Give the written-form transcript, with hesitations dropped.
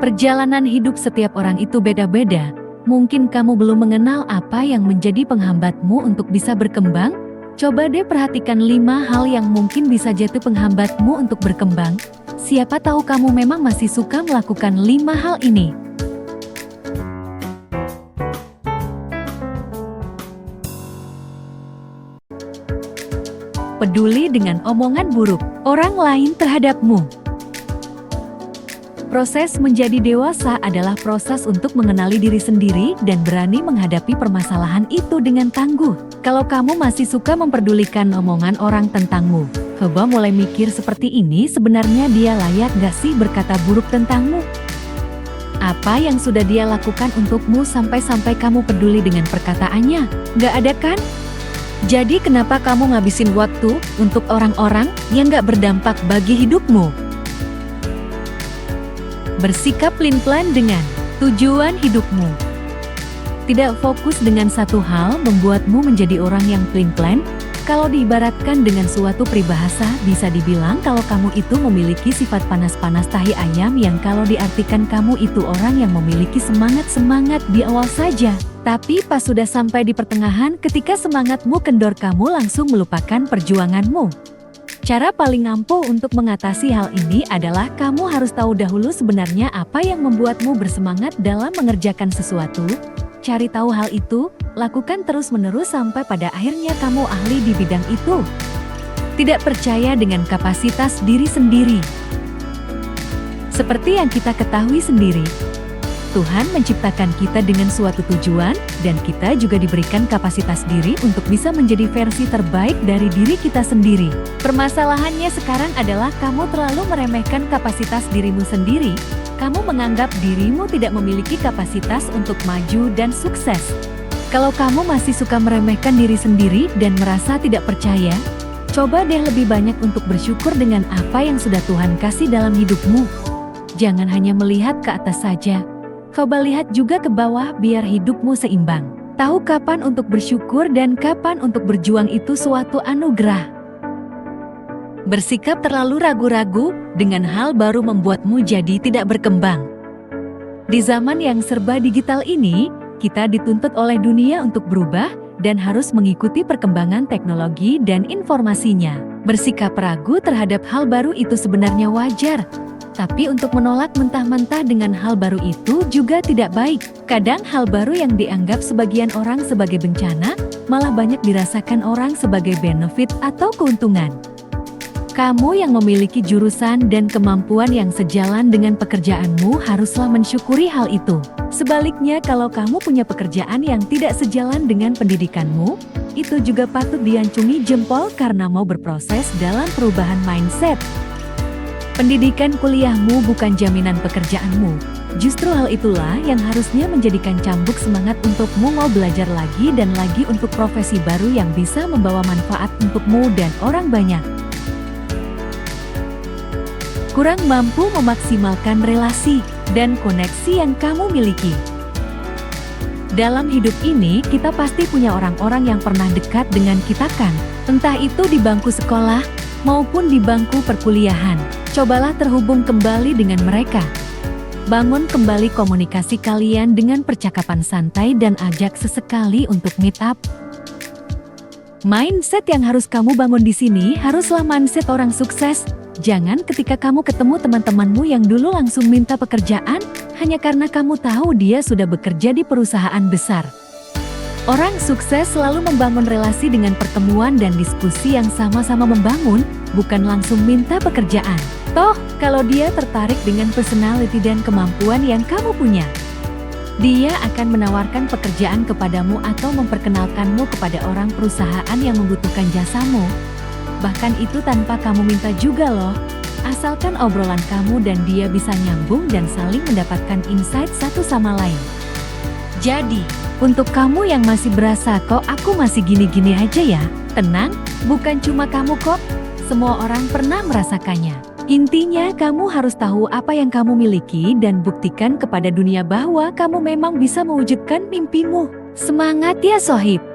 Perjalanan hidup setiap orang itu beda-beda. Mungkin kamu belum mengenal apa yang menjadi penghambatmu untuk bisa berkembang. Coba deh perhatikan 5 hal yang mungkin bisa jatuh penghambatmu untuk berkembang. Siapa tahu kamu memang masih suka melakukan 5 hal ini. Peduli dengan omongan buruk orang lain terhadapmu. Proses menjadi dewasa adalah proses untuk mengenali diri sendiri dan berani menghadapi permasalahan itu dengan tangguh. Kalau kamu masih suka memperdulikan omongan orang tentangmu, coba mulai mikir seperti ini, sebenarnya dia layak gak sih berkata buruk tentangmu? Apa yang sudah dia lakukan untukmu sampai-sampai kamu peduli dengan perkataannya? Gak ada kan? Jadi kenapa kamu ngabisin waktu untuk orang-orang yang gak berdampak bagi hidupmu? Bersikap pelin-pelan dengan tujuan hidupmu. Tidak fokus dengan satu hal membuatmu menjadi orang yang pelin-pelan. Kalau diibaratkan dengan suatu peribahasa, bisa dibilang kalau kamu itu memiliki sifat panas-panas tahi ayam, yang kalau diartikan kamu itu orang yang memiliki semangat-semangat di awal saja. Tapi pas sudah sampai di pertengahan, ketika semangatmu kendor, kamu langsung melupakan perjuanganmu. Cara paling ampuh untuk mengatasi hal ini adalah kamu harus tahu dahulu sebenarnya apa yang membuatmu bersemangat dalam mengerjakan sesuatu. Cari tahu hal itu, lakukan terus-menerus sampai pada akhirnya kamu ahli di bidang itu. Tidak percaya dengan kapasitas diri sendiri. Seperti yang kita ketahui sendiri, Tuhan menciptakan kita dengan suatu tujuan, dan kita juga diberikan kapasitas diri untuk bisa menjadi versi terbaik dari diri kita sendiri. Permasalahannya sekarang adalah kamu terlalu meremehkan kapasitas dirimu sendiri. Kamu menganggap dirimu tidak memiliki kapasitas untuk maju dan sukses. Kalau kamu masih suka meremehkan diri sendiri dan merasa tidak percaya, coba deh lebih banyak untuk bersyukur dengan apa yang sudah Tuhan kasih dalam hidupmu. Jangan hanya melihat ke atas saja. Coba lihat juga ke bawah biar hidupmu seimbang. Tahu kapan untuk bersyukur dan kapan untuk berjuang itu suatu anugerah. Bersikap terlalu ragu-ragu dengan hal baru membuatmu jadi tidak berkembang. Di zaman yang serba digital ini, kita dituntut oleh dunia untuk berubah dan harus mengikuti perkembangan teknologi dan informasinya. Bersikap ragu terhadap hal baru itu sebenarnya wajar. Tapi untuk menolak mentah-mentah dengan hal baru itu juga tidak baik. Kadang hal baru yang dianggap sebagian orang sebagai bencana, malah banyak dirasakan orang sebagai benefit atau keuntungan. Kamu yang memiliki jurusan dan kemampuan yang sejalan dengan pekerjaanmu haruslah mensyukuri hal itu. Sebaliknya, kalau kamu punya pekerjaan yang tidak sejalan dengan pendidikanmu, itu juga patut diacungi jempol karena mau berproses dalam perubahan mindset. Pendidikan kuliahmu bukan jaminan pekerjaanmu. Justru hal itulah yang harusnya menjadikan cambuk semangat untukmu mau belajar lagi dan lagi untuk profesi baru yang bisa membawa manfaat untukmu dan orang banyak. Kurang mampu memaksimalkan relasi dan koneksi yang kamu miliki. Dalam hidup ini, kita pasti punya orang-orang yang pernah dekat dengan kita kan? Entah itu di bangku sekolah maupun di bangku perkuliahan. Cobalah terhubung kembali dengan mereka. Bangun kembali komunikasi kalian dengan percakapan santai dan ajak sesekali untuk meet up. Mindset yang harus kamu bangun di sini haruslah mindset orang sukses. Jangan ketika kamu ketemu teman-temanmu yang dulu langsung minta pekerjaan hanya karena kamu tahu dia sudah bekerja di perusahaan besar. Orang sukses selalu membangun relasi dengan pertemuan dan diskusi yang sama-sama membangun, bukan langsung minta pekerjaan. Toh, kalau dia tertarik dengan personality dan kemampuan yang kamu punya, dia akan menawarkan pekerjaan kepadamu atau memperkenalkanmu kepada orang perusahaan yang membutuhkan jasamu. Bahkan itu tanpa kamu minta juga loh. Asalkan obrolan kamu dan dia bisa nyambung dan saling mendapatkan insight satu sama lain. Jadi, untuk kamu yang masih berasa kok aku masih gini-gini aja ya, tenang, bukan cuma kamu kok. Semua orang pernah merasakannya. Intinya kamu harus tahu apa yang kamu miliki dan buktikan kepada dunia bahwa kamu memang bisa mewujudkan mimpimu. Semangat ya Sohib!